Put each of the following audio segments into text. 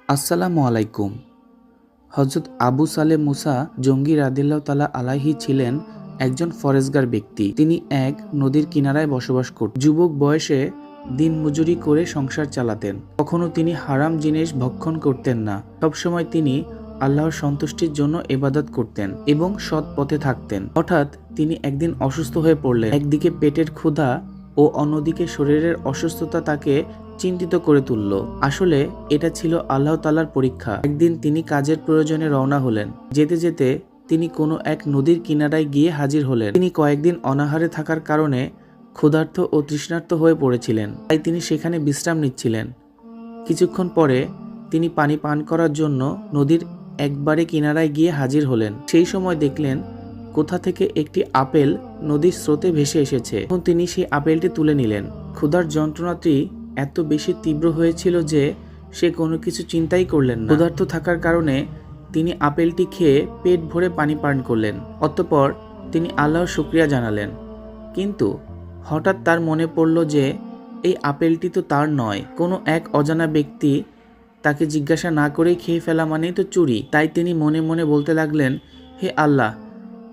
আসসালামু আলাইকুম। হযরত আবু সালেহ মুসা জঙ্গি রাদিয়াল্লাহু তাআলা আলাইহি ছিলেন একজন ফরেজগার ব্যক্তি। তিনি এক নদীর কিনারায় বসবাস করতেন। যুবক বয়সে দিনমজুরি করে সংসার চালাতেন। কখনো তিনি হারাম জিনিস ভক্ষণ করতেন না। সবসময় তিনি আল্লাহর সন্তুষ্টির জন্য ইবাদত করতেন এবং সৎ পথে থাকতেন। হঠাৎ তিনি একদিন অসুস্থ হয়ে পড়লেন। একদিকে পেটের ক্ষুধা ও অন্যদিকে শরীরের অসুস্থতা তাকে চিন্তিত করে তুলল। আসলে এটা ছিল আল্লাহ তাআলার পরীক্ষা। একদিন তিনি কাজের প্রয়োজনে রওনা হলেন। যেতে যেতে তিনি কোনো এক নদীর কিনারায় গিয়ে হাজির হলেন। তিনি কয়েকদিন অনাহারে থাকার কারণে ক্ষুধার্ত ও তৃষ্ণার্ত হয়ে পড়েছিলেন। তাই তিনি সেখানে বিশ্রাম নিচ্ছিলেন। কিছুক্ষণ পরে তিনি পানি পান করার জন্য নদীর একবারে কিনারায় গিয়ে হাজির হলেন। সেই সময় দেখলেন কোথা থেকে একটি আপেল নদীর স্রোতে ভেসে এসেছে। তখন তিনি সেই আপেলটি তুলে নিলেন। ক্ষুধার যন্ত্রণাটি এত বেশি তীব্র হয়েছিল যে সে কোনো কিছু চিন্তাই করলেন না। ক্ষুধার্ত থাকার কারণে তিনি আপেলটি খেয়ে পেট ভরে পানি পান করলেন। অতঃপর তিনি আল্লাহর শুকরিয়া জানালেন। কিন্তু হঠাৎ তার মনে পড়ল যে এই আপেলটি তো তার নয়, কোনো এক অজানা ব্যক্তি তাকে জিজ্ঞাসা না করেই খেয়ে ফেলা মানেই তো চুরি। তাই তিনি মনে মনে বলতে লাগলেন, হে আল্লাহ,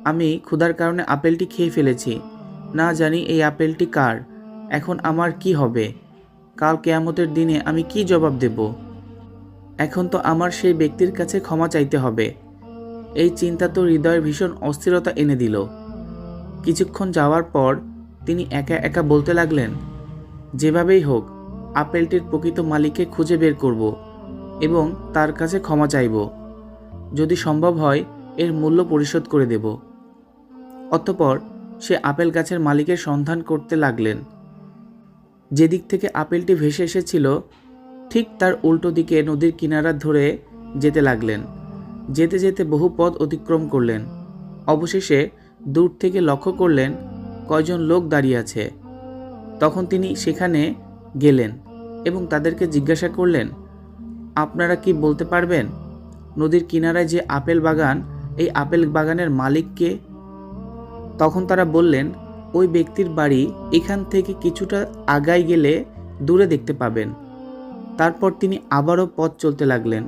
আমি ক্ষুধার কারণে আপেলটি খেয়ে ফেলেছি। না জানি এই আপেলটি কার। এখন আমার কি হবে? কাল কিয়ামতের দিনে আমি কি জবাব দেব? এখন তো আমার সেই ব্যক্তির কাছে ক্ষমা চাইতে হবে। এই চিন্তা তো হৃদয়ে ভীষণ অস্থিরতা এনে দিল। কিছুক্ষণ যাওয়ার পর তিনি একা একা বলতে লাগলেন, যেভাবেই হোক আপেলটির প্রকৃত মালিককে খুঁজে বের করব এবং তার কাছে ক্ষমা চাইব। যদি সম্ভব হয় এর মূল্য পরিশোধ করে দেব। অতঃপর সে আপেল গাছের মালিকের সন্ধান করতে লাগলেন। যেদিক থেকে আপেলটি ভেসে এসেছিল ঠিক তার উল্টো দিকে নদীর কিনারা ধরে যেতে লাগলেন। যেতে যেতে বহু পথ অতিক্রম করলেন। অবশেষে দূর থেকে লক্ষ্য করলেন কয়জন লোক দাঁড়িয়ে আছে। তখন তিনি সেখানে গেলেন এবং তাদেরকে জিজ্ঞাসা করলেন, আপনারা কি বলতে পারবেন নদীর কিনারায় যে আপেল বাগান, এই আপেল বাগানের মালিক কে? তখন তারা বললেন, ওই ব্যক্তির বাড়ি এখান থেকে কিছুটা আগায় গেলে দূরে দেখতে পাবেন। তারপর তিনি আবারও পথ চলতে লাগলেন।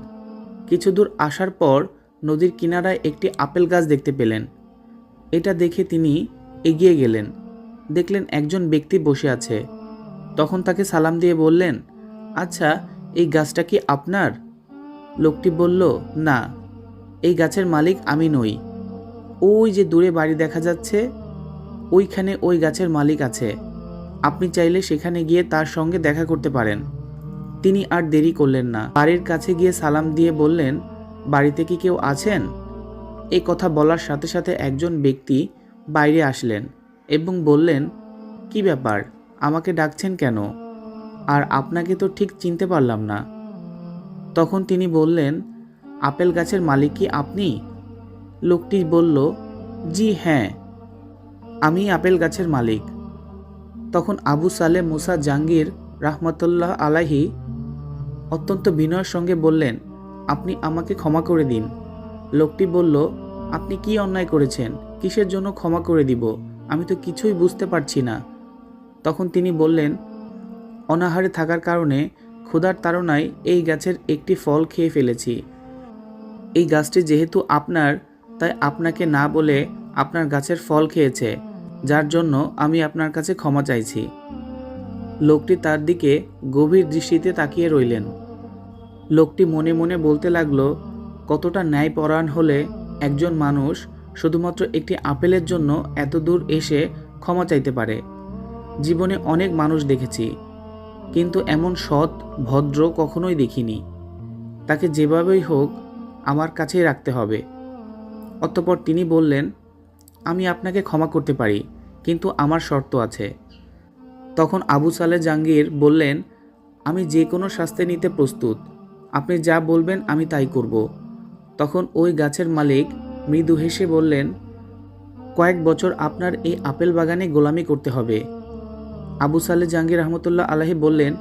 কিছু দূর আসার পর নদীর কিনারায় একটি আপেল গাছ দেখতে পেলেন। এটা দেখে তিনি এগিয়ে গেলেন। দেখলেন একজন ব্যক্তি বসে আছে। তখন তাকে সালাম দিয়ে বললেন, আচ্ছা, এই গাছটা কি আপনার? লোকটি বলল, না, এই গাছের মালিক আমি নই। ওই যে দূরে বাড়ি দেখা যাচ্ছে, ওইখানে ওই গাছের মালিক আছে। আপনি চাইলে সেখানে গিয়ে তার সঙ্গে দেখা করতে পারেন। তিনি আর দেরি করলেন না। বাড়ির কাছে গিয়ে সালাম দিয়ে বললেন, বাড়িতে কি কেউ আছেন? এই কথা বলার সাথে সাথে একজন ব্যক্তি বাইরে আসলেন এবং বললেন, কি ব্যাপার, আমাকে ডাকছেন কেন? আর আপনাকে তো ঠিক চিনতে পারলাম না। তখন তিনি বললেন, আপেল গাছের মালিক কি আপনি? লোকটি বলল, জি হ্যাঁ, আমি আপেল গাছের মালিক। তখন আবু সালেহ মুসা জাঙ্গির রাহমাতুল্লাহ আলাইহি অত্যন্ত বিনয়ের সঙ্গে বললেন, আপনি আমাকে ক্ষমা করে দিন। লোকটি বলল, আপনি কি অন্যায় করেছেন? কিসের জন্য ক্ষমা করে দিব? আমি তো কিছুই বুঝতে পারছি না। তখন তিনি বললেন, অনাহারে থাকার কারণে ক্ষুধার তাড়নায় এই গাছের একটি ফল খেয়ে ফেলেছি। এই গাছটি যেহেতু আপনার, তাই আপনাকে না বলে আপনার গাছের ফল খেয়েছে, যার জন্য আমি আপনার কাছে ক্ষমা চাইছি। লোকটি তার দিকে গভীর দৃষ্টিতে তাকিয়ে রইলেন। লোকটি মনে মনে বলতে লাগলো, কতটা ন্যায়পরায়ণ হলে একজন মানুষ শুধুমাত্র একটি আপেলের জন্য এত দূর এসে ক্ষমা চাইতে পারে। জীবনে অনেক মানুষ দেখেছি, কিন্তু এমন সৎ ভদ্র কখনোই দেখিনি। তাকে যেভাবেই হোক আমার কাছেই রাখতে হবে। অতঃপর তিনি বললেন, আমি আপনাকে ক্ষমা করতে পারি, কিন্তু আমার শর্ত আছে। তখন আবু সালেহ জাঙ্গির বললেন, আমি যে কোনো শাস্তি নিতে প্রস্তুত। আপনি যা বলবেন আমি তাই করব। তখন ওই গাছের মালিক মৃদু হেসে বললেন, কয়েক বছর আপনার এই আপেল বাগানে গোলামি করতে হবে। আবু সালেহ জাঙ্গির রহমতুল্লাহ আলাইহি বললেন,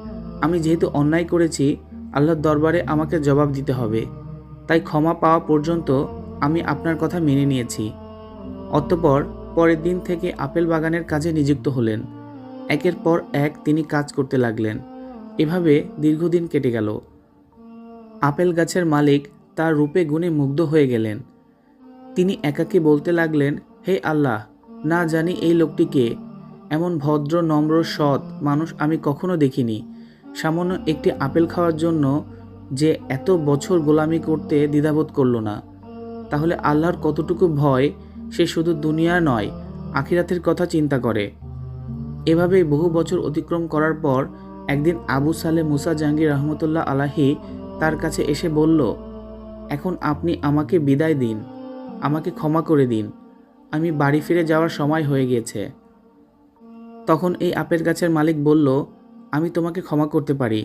আমি যেহেতু অন্যায় করেছি, আল্লাহর দরবারে আমাকে জবাব দিতে হবে, তাই ক্ষমা পাওয়া পর্যন্ত আমি আপনার কথা মেনে নিয়েছি। অতঃপর পরের দিন থেকে আপেল বাগানের কাজে নিযুক্ত হলেন। একের পর এক তিনি কাজ করতে লাগলেন। এভাবে দীর্ঘদিন কেটে গেল। আপেল গাছের মালিক তার রূপে গুণে মুগ্ধ হয়ে গেলেন। তিনি একাকী বলতে লাগলেন, হে আল্লাহ, না জানি এই লোকটি কে। এমন ভদ্র নম্র সৎ মানুষ আমি কখনো দেখিনি। সামান্য একটি আপেল খাওয়ার জন্য যে এত বছর গোলামি করতে দ্বিধাবোধ করল না। তাহলে আল্লাহর কতটুকু ভয়, সে শুধু দুনিয়া নয়, আখিরাতের কথা চিন্তা করে। এভাবেই বহু বছর অতিক্রম করার পর একদিন আবু সালে মুসা জাহাঙ্গীর রহমতুল্লাহ আলাহি তার কাছে এসে বলল, এখন আপনি আমাকে বিদায় দিন, আমাকে ক্ষমা করে দিন, আমি বাড়ি ফিরে যাওয়ার সময় হয়ে গিয়েছে। তখন এই আপেল গাছের মালিক বলল, আমি তোমাকে ক্ষমা করতে পারি,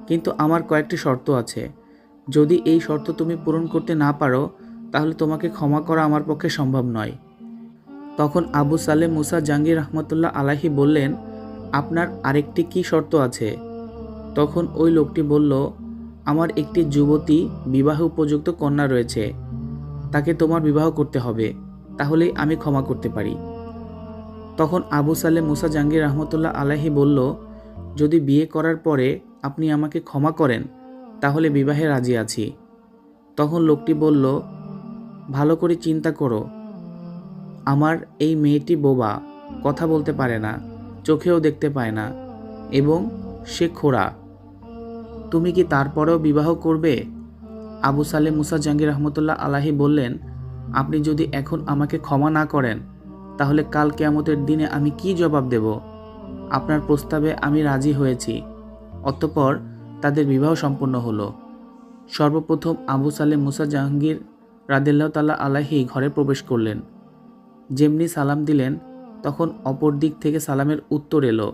কিন্তু আমার কয়েকটি শর্ত আছে। যদি এই শর্ত তুমি পূরণ করতে না পারো তাহলে তোমাকে ক্ষমা করা আমার পক্ষে সম্ভব নয়। তখন আবু সালে মুসা জাহাঙ্গীর রহমতুল্লাহ আলাহি বললেন, আপনার আরেকটি কি শর্ত আছে? তখন ওই লোকটি বলল, আমার একটি যুবতী বিবাহ উপযুক্ত কন্যা রয়েছে, তাকে তোমার বিবাহ করতে হবে, তাহলেই আমি ক্ষমা করতে পারি। তখন আবু সালে মুসা জাহাঙ্গীর রহমতুল্লাহ আলাহি বলল, যদি বিয়ে করার পরে আপনি আমাকে ক্ষমা করেন তাহলে বিবাহে রাজি আছি। তখন লোকটি বলল, ভালো করে চিন্তা করো, আমার এই মেয়েটি বোবা, কথা বলতে পারে না, চোখেও দেখতে পায় না এবং সে খোঁড়া। তুমি কি তারপরেও বিবাহ করবে? আবু সালে মুসা জাহাঙ্গীর রহমতুল্লাহ আলাহি বললেন, আপনি যদি এখন আমাকে ক্ষমা না করেন তাহলে কাল কিয়ামতের দিনে আমি কি জবাব দেব? আপনার প্রস্তাবে আমি রাজি হয়েছি। অতঃপর তাদের বিবাহ সম্পন্ন হলো। সর্বপ্রথম আবু সালে মুসা জাহাঙ্গীর রাদিয়াল্লাহু তাআলা আলাইহি ঘরে প্রবেশ করলেন। যেমনি সালাম দিলেন তখন অপর দিক থেকে সালামের উত্তর এলো।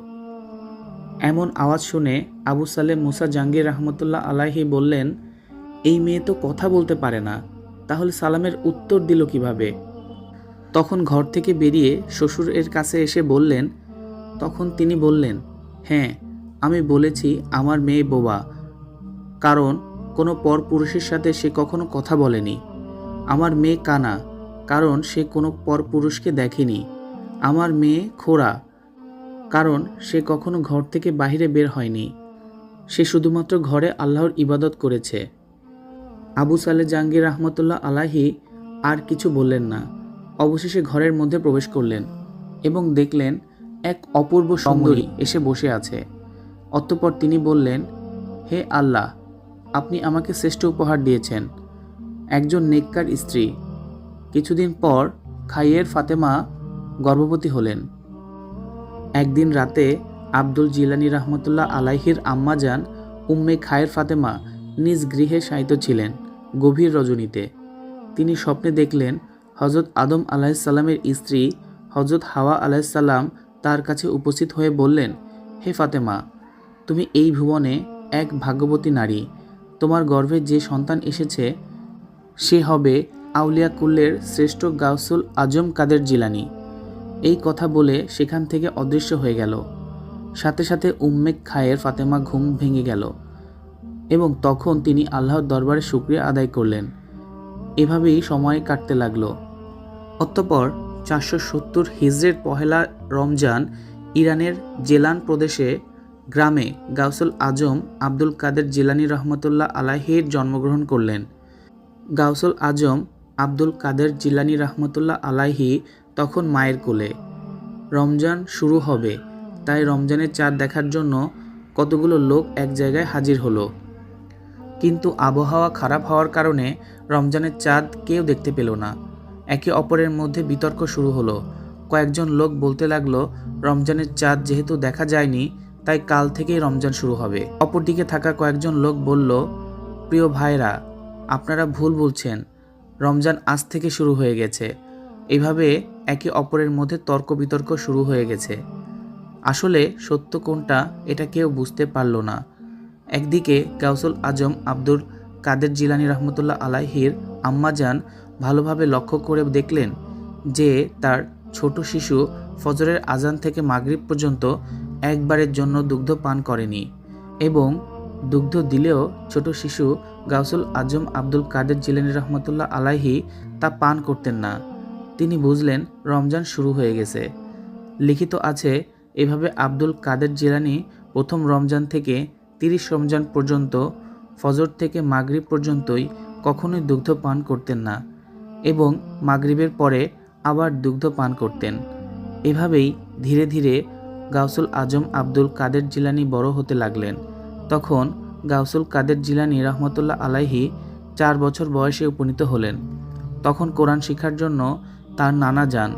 এমন আওয়াজ শুনে আবু সালে মুসা জাহাঙ্গীর রহমতুল্লাহ আলাইহি বললেন, এই মেয়ে তো কথা বলতে পারে না, তাহলে সালামের উত্তর দিল কিভাবে? তখন ঘর থেকে বেরিয়ে শ্বশুরের কাছে এসে বললেন। তখন তিনি বললেন, হ্যাঁ, আমি বলেছি আমার মেয়ে বোবা, কারণ কোনো পরপুরুষের সাথে সে কখনো কথা বলেনি। আমার মেয়ে কানা, কারণ সে কোনো পরপুরুষকে দেখেনি। আমার মেয়ে খোঁড়া, কারণ সে কখনো ঘর থেকে বাইরে বের হয়নি, সে শুধুমাত্র ঘরে আল্লাহর ইবাদত করেছে। আবু সালে জাহাঙ্গীর রহমতুল্লাহ আলাহি আর কিছু বললেন না। অবশেষে ঘরের মধ্যে প্রবেশ করলেন এবং দেখলেন এক অপূর্ব সুন্দরী এসে বসে আছে। অতঃপর তিনি বললেন, হে আল্লাহ, আপনি আমাকে শ্রেষ্ঠ উপহার দিয়েছেন, একজন নেককার স্ত্রী। কিছুদিন পর খাইয়ের ফাতেমা গর্ভবতী হলেন। একদিন রাতে আব্দুল জিলানী রহমতুল্লাহ আলাইহির আম্মাজান উম্মে খায়ের ফাতেমা নিজ গৃহে শায়িত ছিলেন। গভীর রজনীতে তিনি স্বপ্নে দেখলেন হজরত আদম আলাইসাল্লামের স্ত্রী হজরত হাওয়া আলাইসাল্লাম তার কাছে উপস্থিত হয়ে বললেন, হে ফাতেমা, তুমি এই ভুবনে এক ভাগ্যবতী নারী। তোমার গর্ভে যে সন্তান এসেছে সে হবে আউলিয়া কুল্লের শ্রেষ্ঠ গাউসুল আজম কাদের জিলানী। এই কথা বলে সেখান থেকে অদৃশ্য হয়ে গেল। সাথে সাথে উম্মে খায়ের ফাতেমা ঘুম ভেঙে গেল এবং তখন তিনি আল্লাহর দরবারে শুকরিয়া আদায় করলেন। এভাবেই সময় কাটতে লাগল। অতঃপর 470 হিজরির পহেলা রমজান ইরানের জেলান প্রদেশে গ্রামে গাউসুল আজম আব্দুল কাদের জিলানী রহমতুল্লাহ আলাইহির জন্মগ্রহণ করলেন। গাউসুল আজম আব্দুল কাদের জিলানী রহমতুল্লাহ আলাইহি তখন মায়ের কোলে। রমজান শুরু হবে, তাই রমজানের চাঁদ দেখার জন্য কতগুলো লোক এক জায়গায় হাজির হলো। কিন্তু আবহাওয়া খারাপ হওয়ার কারণে রমজানের চাঁদ কেউ দেখতে পেল না। একে অপরের মধ্যে বিতর্ক শুরু হলো। কয়েকজন লোক বলতে লাগলো, রমজানের চাঁদ যেহেতু দেখা যায়নি তাই কাল থেকেই রমজান শুরু হবে। অপরদিকে থাকা কয়েকজন লোক বলল, প্রিয় ভাইরা, আপনারা ভুল বলছেন, রমজান আজ থেকে শুরু হয়ে গেছে। এভাবে একে অপরের মধ্যে তর্ক বিতর্ক শুরু হয়ে গেছে। আসলে সত্য কোনটা এটা কেউ বুঝতে পারল না। একদিকে গাউসুল আজম আব্দুল কাদের জিলানী রহমতুল্লাহ আলাইহির আম্মাজান ভালোভাবে লক্ষ্য করে দেখলেন যে তার ছোট শিশু ফজরের আজান থেকে মাগরিব পর্যন্ত একবারের জন্য দুগ্ধ পান করেনি এবং দুগ্ধ দিলেও ছোট শিশু গাউসুল আজম আব্দুল কাদের জিলানী রহমতুল্লাহ আলাইহি তা পান করতেন না। তিনি বুঝলেন রমজান শুরু হয়ে গেছে। লিখিত আছে, এভাবে আব্দুল কাদের জিলানী প্রথম রমজান থেকে 30 রমজান পর্যন্ত ফজর থেকে মাগরিব পর্যন্তই কখনোই দুগ্ধ পান করতেন না এবং মাগরিবের পরে আবার দুগ্ধ পান করতেন। এভাবেই ধীরে ধীরে গাউসুল আজম আব্দুল কাদের জিলানী বড় হতে লাগলেন। তখন গাউসুল কাদের জিলানী রহমতুল্লাহ আলাইহি 4 বছর বয়সে উপনীত হলেন। তখন কোরআন শিক্ষার জন্য তার নানা যান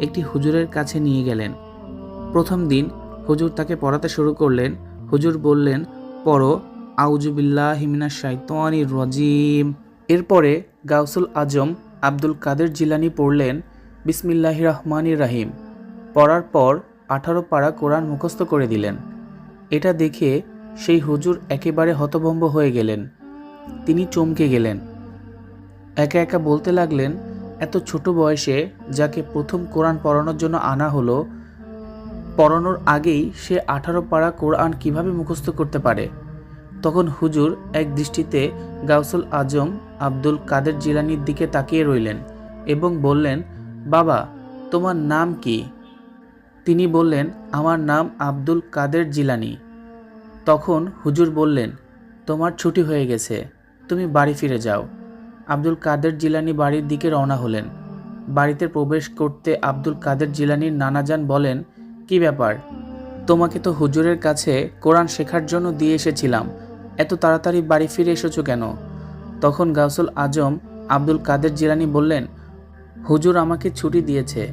একটি হুজুরের কাছে নিয়ে গেলেন। প্রথম দিন হুজুর তাকে পড়াতে শুরু করলেন। হুজুর বললেন, পড়ো আউযু বিল্লাহি মিনাশ শাইতানির রাজিম। এরপরে গাউসুল আজম আব্দুল কাদের জিলানী পড়লেন বিসমিল্লাহির রহমানির রহিম। পড়ার পর 18 পারা কোরআন মুখস্থ করে দিলেন। এটা দেখে সেই হুজুর একেবারে হতভম্ব হয়ে গেলেন। তিনি চমকে গেলেন। একা একা বলতে লাগলেন, এত ছোট বয়সে যাকে প্রথম কোরআন পড়ানোর জন্য আনা হলো, পড়ানোর আগেই সে 18 পারা কোরআন কিভাবে মুখস্থ করতে পারে? তখন হুজুর এক দৃষ্টিতে গাউসুল আজম আব্দুল কাদের জিলানীর দিকে তাকিয়ে রইলেন এবং বললেন, বাবা, তোমার নাম কি? তিনি বললেন, আমার নাম আব্দুল কাদের জিলানী। তখন হুজুর বললেন, তোমার ছুটি হয়ে গেছে, তুমি বাড়ি ফিরে যাও। আব্দুল কাদের জিলানী বাড়ির দিকে রওনা হলেন। বাড়িতে প্রবেশ করতে আব্দুল কাদের জিলানীর নানাজান বলেন, কি ব্যাপার? তোমাকে তো হুজুরের কাছে কোরআন শেখার জন্য দিয়ে এসেছিলাম, এত তাড়াতাড়ি বাড়ি ফিরে এসেছো কেন? তখন গাউসুল আজম আব্দুল কাদের জিলানী বললেন, হুজুর আমাকে ছুটি দিয়েছে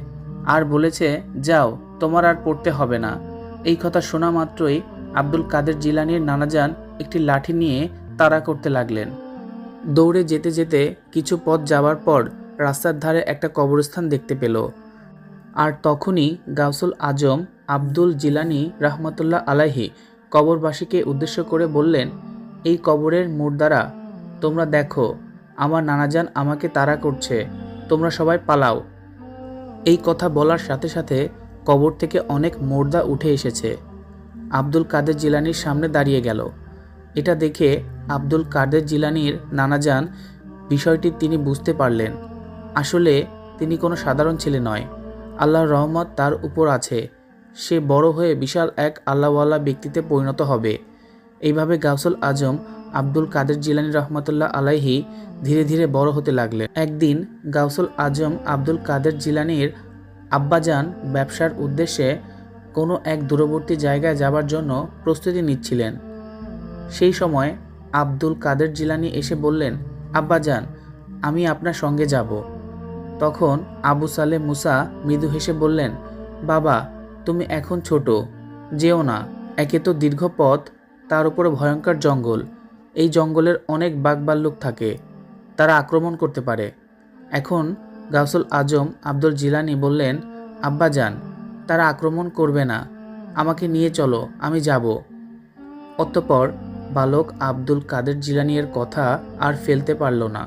আর বলেছে, যাও, তোমার আর পড়তে হবে না। এই কথা শোনা মাত্রই আব্দুল কাদের জিলানীর নানাজান একটি লাঠি নিয়ে তাড়া করতে লাগলেন। দৌড়ে যেতে যেতে কিছু পথ যাওয়ার পর রাস্তার ধারে একটা কবরস্থান দেখতে পেল। আর তখনই গাউসুল আজম আব্দুল জিলানী রহমতুল্লাহ আলাইহি কবরবাসীকে উদ্দেশ্য করে বললেন, এই কবরের মুর্দারা, তোমরা দেখো, আমার নানাজান আমাকে তাড়া করছে, তোমরা সবাই পালাও। এই কথা বলার সাথে সাথে কবর থেকে অনেক মুর্দা উঠে এসেছে। আব্দুল কাদের জিলানীর সামনে দাঁড়িয়ে গেল। এটা দেখে আব্দুল কাদের জিলানীর নানাজান বিষয়টি তিনি বুঝতে পারলেন। আসলে তিনি কোনো সাধারণ ছেলে নয়, আল্লাহর রহমত তার উপর আছে। সে বড় হয়ে বিশাল এক আল্লাহওয়ালা ব্যক্তিতে পরিণত হবে। এইভাবে গাউসুল আজম আব্দুল কাদের জিলানী রহমতুল্লাহ আলাইহি ধীরে ধীরে বড় হতে লাগলেন। একদিন গাউসুল আজম আব্দুল কাদের জিলানীর আব্বাজান ব্যবসার উদ্দেশ্যে কোনো এক দূরবর্তী জায়গায় যাবার জন্য প্রস্তুতি নিচ্ছিলেন। সেই সময় আব্দুল কাদের জিলানী এসে বললেন, আব্বাজান, আমি আপনার সঙ্গে যাব। তখন আবু সালেহ মুসা মৃদু হেসে বললেন, বাবা, তুমি এখন ছোট, যেও না। একে তো দীর্ঘ পথ, তার উপরে ভয়ঙ্কর জঙ্গল। এই জঙ্গলের অনেক বাঘভাল্লুক থাকে, তারা আক্রমণ করতে পারে। এখন গাউসুল আজম আব্দুল জিলানী বললেন, আব্বাজান, তারা আক্রমণ করবে না, আমাকে নিয়ে চলো, আমি যাব। অতঃপর বালক আব্দুল কাদের জিলানী এর কথা আর ফেলতে পারল না।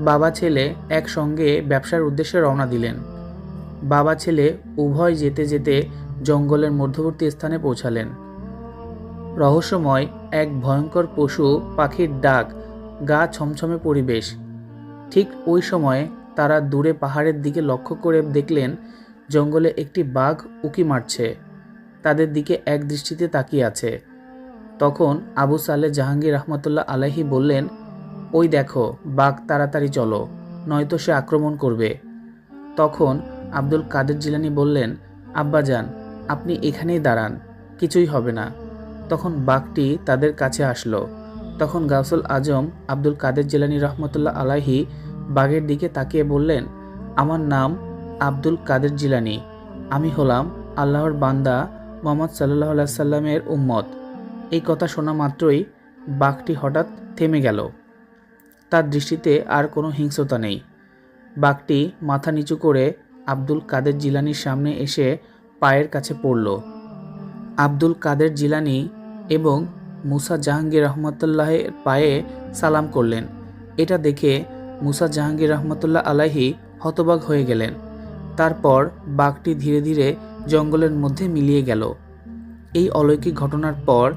বাবা ছেলে একসঙ্গে ব্যবসার উদ্দেশ্যে রওনা দিলেন। বাবা ছেলে উভয় যেতে যেতে জঙ্গলের মধ্যবর্তী স্থানে পৌঁছালেন। রহস্যময় এক ভয়ঙ্কর পশু পাখির ডাক, গা ছমছমে পরিবেশ। ঠিক ওই সময়ে তারা দূরে পাহাড়ের দিকে লক্ষ্য করে দেখলেন, জঙ্গলে একটি বাঘ উঁকি মারছে, তাদের দিকে এক দৃষ্টিতে তাকিয়ে আছে। তখন আবু সালেহ জাহাঙ্গীর রহমতুল্লাহ আলাইহি বললেন, ওই দেখো বাঘ, তাড়াতাড়ি চলো, নয়তো সে আক্রমণ করবে। তখন আব্দুল কাদের জিলানী বললেন, আব্বাজান, আপনি এখানেই দাঁড়ান, কিছুই হবে না। তখন বাঘটি তাদের কাছে আসলো। তখন গাউসুল আজম আব্দুল কাদের জিলানী রহমতুল্লাহ আলাইহি বাঘের দিকে তাকিয়ে বললেন, আমার নাম আব্দুল কাদের জিলানী, আমি হলাম আল্লাহর বান্দা মুহাম্মদ সাল্লাল্লাহু আলাইহি সাল্লামের উম্মত। এই কথা শোনা মাত্রই বাঘটি হঠাৎ থেমে গেল। তার দৃষ্টিতে আর কোনো হিংস্রতা নেই। বাঘটি মাথা নিচু করে আব্দুল কাদের জিলানীর সামনে এসে পায়ের কাছে পড়ল। আব্দুল কাদের জিলানী এবং মুসা জাহাঙ্গীর রহমতুল্লাহের পায়ে সালাম করলেন। এটা দেখে মুসা জাহাঙ্গীর রহমতুল্লাহ আলাইহি হতবাক হয়ে গেলেন। তারপর বাঘটি ধীরে ধীরে জঙ্গলের মধ্যে মিলিয়ে গেল। এই অলৌকিক ঘটনার পর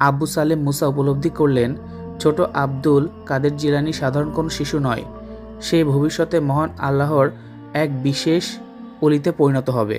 আবু সালেহ মুসা উপলব্ধি করলেন, ছোট আব্দুল কাদের জিলানী সাধারণ কোনো শিশু নয়, সে ভবিষ্যতে মহান আল্লাহর এক বিশেষ ওলিতে পরিণত হবে।